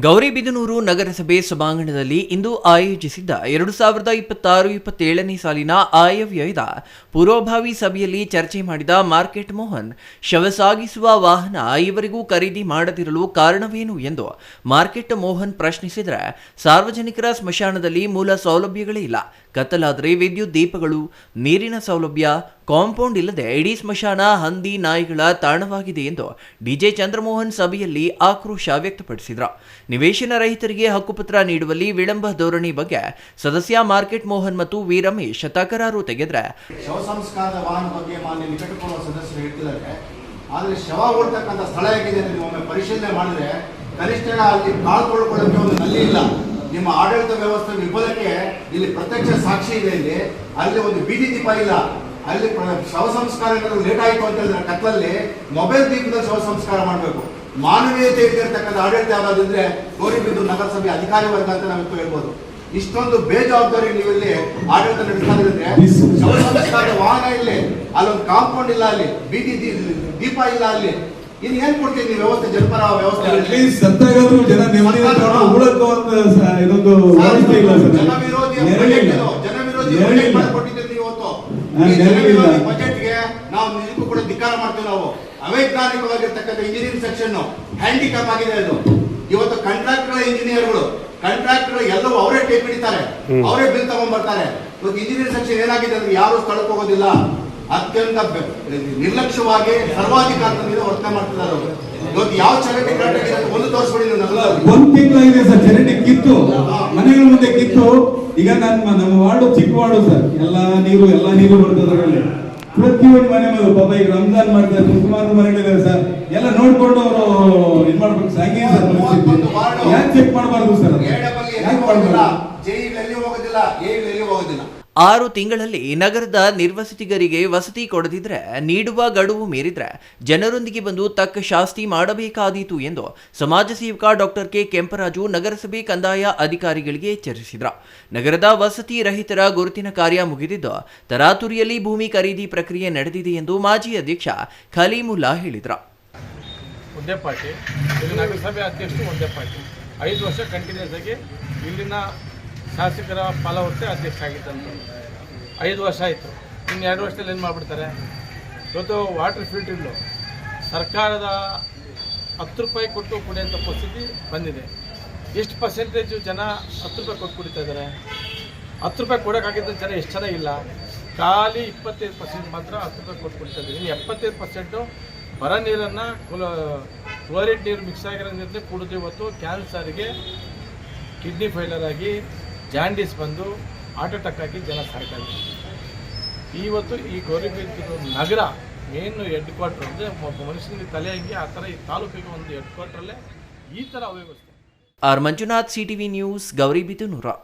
ಗೌರಿಬಿದನೂರು ನಗರಸಭೆ ಸಭಾಂಗಣದಲ್ಲಿ ಇಂದು ಆಯೋಜಿಸಿದ್ದ 2026-27ನೇ ಸಾಲಿನ ಆಯವ್ಯಯದ ಪೂರ್ವಭಾವಿ ಸಭೆಯಲ್ಲಿ ಚರ್ಚೆ ಮಾಡಿದ ಮಾರ್ಕೆಟ್ ಮೋಹನ್, ಶವ ಸಾಗಿಸುವ ವಾಹನ ಈವರೆಗೂ ಖರೀದಿ ಮಾಡದಿರಲು ಕಾರಣವೇನು ಎಂದು ಮಾರ್ಕೆಟ್ ಮೋಹನ್ ಪ್ರಶ್ನಿಸಿದರೆ, ಸಾರ್ವಜನಿಕರ ಸ್ಮಶಾನದಲ್ಲಿ ಮೂಲ ಸೌಲಭ್ಯಗಳೇ ಇಲ್ಲ, ಕತ್ತಲಾದರೆ ವಿದ್ಯುತ್ ದೀಪಗಳು, ನೀರಿನ ಸೌಲಭ್ಯ, ಕಾಂಪೌಂಡ್ ಇಲ್ಲದೆ ಇಡೀ ಸ್ಮಶಾನ ಹಂದಿ ನಾಯಿಗಳ ತಾಣವಾಗಿದೆ ಎಂದು ಡಿಜೆ ಚಂದ್ರಮೋಹನ್ ಸಭೆಯಲ್ಲಿ ಆಕ್ರೋಶ ವ್ಯಕ್ತಪಡಿಸಿದರು. ನಿವೇಶನ ರಹಿತರಿಗೆ ಹಕ್ಕುಪತ್ರ ನೀಡುವಲ್ಲಿ ವಿಳಂಬ ಧೋರಣೆ ಬಗ್ಗೆ ಸದಸ್ಯ ಮಾರ್ಕೆಟ್ ಮೋಹನ್ ಮತ್ತು ವಿ ರಮೇಶ್ ತಕರಾರು ತೆಗೆದ್ರೆ, ಶವ ಸಂಸ್ಕಾರದ ವಾಹನ ಬಗ್ಗೆ ಮಾನ್ಯ ನಿಕಟಪೂರ್ವ ಸದಸ್ಯರು ಹೇಳ್ತಿದ್ದಾರೆ. ಆದರೆ ಶವ ಉಳ್ತಕ್ಕಂಥ ಸ್ಥಳ ಹೇಗಿದೆ ನೀವು ಒಮ್ಮೆ ಪರಿಶೀಲನೆ ಮಾಡಿದ್ರೆ ಕನಿಷ್ಠ ಅಲ್ಲಿ ಕಾಳ್ಕೊಳ್ಳೋಕೆ ಒಂದು ನಲ್ಲಿ ಇಲ್ಲ. ನಿಮ್ಮ ಆಡಳಿತ ವ್ಯವಸ್ಥೆ ವಿಫಲಕ್ಕೆ ಇಲ್ಲಿ ಪ್ರತ್ಯಕ್ಷ ಸಾಕ್ಷಿ ಇದೆ. ಇಲ್ಲಿ ಅಲ್ಲಿ ಒಂದು ಬೀದಿ ದೀಪ ಇಲ್ಲ. ಅಲ್ಲಿ ಶವ ಸಂಸ್ಕಾರ ಲೇಟ್ ಆಯಿತು ಅಂತ ಹೇಳಿದ್ರೆ ಕತ್ತಲಲ್ಲಿ ಮೊಬೈಲ್ ದೀಪದಲ್ಲಿ ಶವ ಸಂಸ್ಕಾರ ಮಾಡಬೇಕು. ಮಾನವೀಯತೆ ಇರ್ತಕ್ಕಂಥ ಆಡಳಿತ ಯಾವ್ದಾದ್ರೆ ಗೌರಿಬಿದನೂರು ನಗರಸಭೆ ಅಧಿಕಾರಿ ವರ್ಗ ಅಂತ ನಾವಿತ್ತು ಹೇಳ್ಬೋದು. ಇಷ್ಟೊಂದು ಬೇಜವಾಬ್ದಾರಿ ನೀವು ಇಲ್ಲಿ ಆಡಳಿತ ನಡೆಸ್ತಾ ಇದ್ರೆ ಶವ ಸಂಸ್ಕಾರದ ವಾಹನ ಇಲ್ಲಿ, ಅಲ್ಲೊಂದು ಕಾಂಪೌಂಡ್ ಇಲ್ಲ, ಅಲ್ಲಿ ಬೀದಿ ದೀಪ ಇಲ್ಲ, ಅಲ್ಲಿ ಇನ್ನು ಏನ್ ಕೊಡ್ತೀವಿ ನೀವು ವ್ಯವಸ್ಥೆ? ಜನಪರ ವ್ಯವಸ್ಥೆ ಜನವಿರೋಧಿ ಕೊಟ್ಟಿದ್ದೀರಿ ನೀವು ಇವತ್ತು. ಬಜೆಟ್ಗೆ ನಾವು ನಿಜಕ್ಕೂ ಕೂಡ ಧಿಕ್ಕಾರ ಮಾಡ್ತೀವಿ. ನಾವು ಅವೈಜ್ಞಾನಿಕವಾಗಿರ್ತಕ್ಕಂಥ ಇಂಜಿನಿಯರಿಂಗ್ ಸೆಕ್ಷನ್ ಹ್ಯಾಂಡಿಕ್ಯಾಪ್ ಆಗಿದೆ. ಅದು ಇವತ್ತು ಕಾಂಟ್ರಾಕ್ಟರ್ ಇಂಜಿನಿಯರ್ಗಳು ಎಲ್ಲವೂ ಅವರೇ ಟೇಪ್ ಹಿಡಿತಾರೆ, ಅವರೇ ಬಿಲ್ ತಗೊಂಡ್ಬರ್ತಾರೆ. ಇವತ್ತು ಇಂಜಿನಿಯರಿಂಗ್ ಸೆಕ್ಷನ್ ಏನಾಗಿದೆ ಅಂದ್ರೆ ಯಾರು ಸ್ಥಳಕ್ಕೆ ಹೋಗೋದಿಲ್ಲ, ಅತ್ಯಂತ ನಿರ್ಲಕ್ಷ್ಯವಾಗಿ ಸರ್ವಾಧಿಕಾರದಿಂದ ವರ್ತನೆ ಮಾಡ್ತಿದ್ದಾರೆ. ಇವತ್ತು ಯಾವ ಚರಂಡಿ ಕರೆಕ್ಟ್ ಆಗಿದೆ ಒಂದು ತೋರಿಸ್ಬಿಡಿ. ಒಂದ್ ತಿಂಗಳಾಗಿದೆ ಸರ್ ಚರಂಡಿ ಕಿತ್ತು, ಮನೆಗಳ ಮುಂದೆ ಕಿತ್ತು. ಈಗ ನಮ್ಮ ವಾರ್ಡು ಚಿಕ್ಕ ವಾರ್ಡು ಸರ್, ಎಲ್ಲಾ ನೀರು ಬರ್ತದ್ರಲ್ಲಿ. ಪ್ರತಿಯೊಂದು ಮನೆ ಮಗಳು ಪಾಪ ಈಗ ರಂಜಾನ್ ಮಾಡ್ತಾರೆ, ಸುಮಾರು ಮನೆಗಳಿದ್ದಾರೆ ಸರ್. ಎಲ್ಲ ನೋಡ್ಕೊಂಡು ಅವರು ಇದ್ ಮಾಡ್ಬೇಕು ಸರ್. ಹಂಗೆ ಸರ್ ಯಾಕೆ ಚೆಕ್ ಮಾಡಬಾರ್ದು ಸರ್? ಯಾಕೆ ಮಾಡಬಾರ್ದು? ಜೈಗಳಲ್ಲಿ ಹೋಗೋದಿಲ್ಲ, ಎಲ್ಲಿ ಹೋಗೋದಿಲ್ಲ. 6 ತಿಂಗಳಲ್ಲಿ ನಗರದ ನಿರ್ವಸತಿಗರಿಗೆ ವಸತಿ ಕೊಡದಿದ್ರೆ, ನೀಡುವ ಗಡುವು ಮೀರಿದ್ರೆ ಜನರೊಂದಿಗೆ ಬಂದು ತಕ್ಕ ಶಾಸ್ತಿ ಮಾಡಬೇಕಾದೀತು ಎಂದು ಸಮಾಜ ಸೇವಕ ಡಾಕ್ಟರ್ ಕೆ ಕೆಂಪರಾಜು ನಗರಸಭೆ ಕಂದಾಯ ಅಧಿಕಾರಿಗಳಿಗೆ ಎಚ್ಚರಿಸಿದರು. ನಗರದ ವಸತಿ ರಹಿತರ ಗುರುತಿನ ಕಾರ್ಯ ಮುಗಿದಿದ್ದು, ತರಾತುರಿಯಲ್ಲಿ ಭೂಮಿ ಖರೀದಿ ಪ್ರಕ್ರಿಯೆ ನಡೆದಿದೆ ಎಂದು ಮಾಜಿ ಅಧ್ಯಕ್ಷ ಖಲೀಮುಲ್ಲಾ ಹೇಳಿದರು. ನಗರಸಭೆ ಅಧ್ಯಕ್ಷರು ಒಂದೇ ಪಾರ್ಟಿ 5 ವರ್ಷ ಕಂಟಿನ್ಯೂಸ್ ಆಗಿ ಇಲ್ಲಿನ ಶಾಸಕರ ಫಲವತ್ತೆ ಅಧ್ಯಕ್ಷ ಆಗಿದ್ದಂತ 5 ವರ್ಷ ಆಯಿತು. ಇನ್ನು 2 ವರ್ಷದಲ್ಲಿ ಏನು ಮಾಡಿಬಿಡ್ತಾರೆ? ಇವತ್ತು ವಾಟರ್ ಫಿಲ್ಟರ್ಗಳು ಸರ್ಕಾರದ 10 ರೂಪಾಯಿ ಕೊಟ್ಟು ಕುಡಿಯೋಂಥ ಪರಿಸ್ಥಿತಿ ಬಂದಿದೆ. ಎಷ್ಟು ಪರ್ಸೆಂಟೇಜು ಜನ 10 ರೂಪಾಯಿ ಕೊಟ್ಟು ಕುಡಿತಾ ಇದ್ದಾರೆ? 10 ರೂಪಾಯಿ ಕೊಡೋಕ್ಕಾಗಿದ್ದ ಜನ ಎಷ್ಟು ಜನ ಇಲ್ಲ. ಖಾಲಿ 25% ಮಾತ್ರ 10 ರೂಪಾಯಿ ಕೊಟ್ಟು ಕುಡಿತಾ ಇದ್ದಾರೆ. ಇನ್ನು 75% ಬರ ನೀರನ್ನು ಕ್ಲೋರಿಡ್ ನೀರು ಮಿಕ್ಸ್ ಆಗಿರೋ ನೀರನ್ನೇ ಕುಡಿದು ಇವತ್ತು ಕ್ಯಾನ್ಸರ್ಗೆ, ಕಿಡ್ನಿ ಫೇಲರ್ ಆಗಿ, ಜಾಂಡೀಸ್ ಬಂದು ಹಾರ್ಟ್ ಅಟ್ಯಾಕ್ ಆಗಿ ಜನ ಸಾಯ್ತಾ ಇದ್ದಾರೆ. ಇವತ್ತು ಈ ಗೌರಿಬಿದನೂರು ನಗರ ಮೇನ್ ಹೆಡ್ ಕ್ವಾರ್ಟರ್ ಅಂದರೆ ಒಬ್ಬ ಮನುಷ್ಯನಿಗೆ ತಲೆ ಹಂಗೆ ಆ ಥರ ಈ ತಾಲೂಕಿಗೆ ಒಂದು ಹೆಡ್ ಕ್ವಾರ್ಟ್ರಲ್ಲೇ ಈ ಥರ ಅವ್ಯವಸ್ಥೆ. R Manjunath, CTV news, Gauribidanur.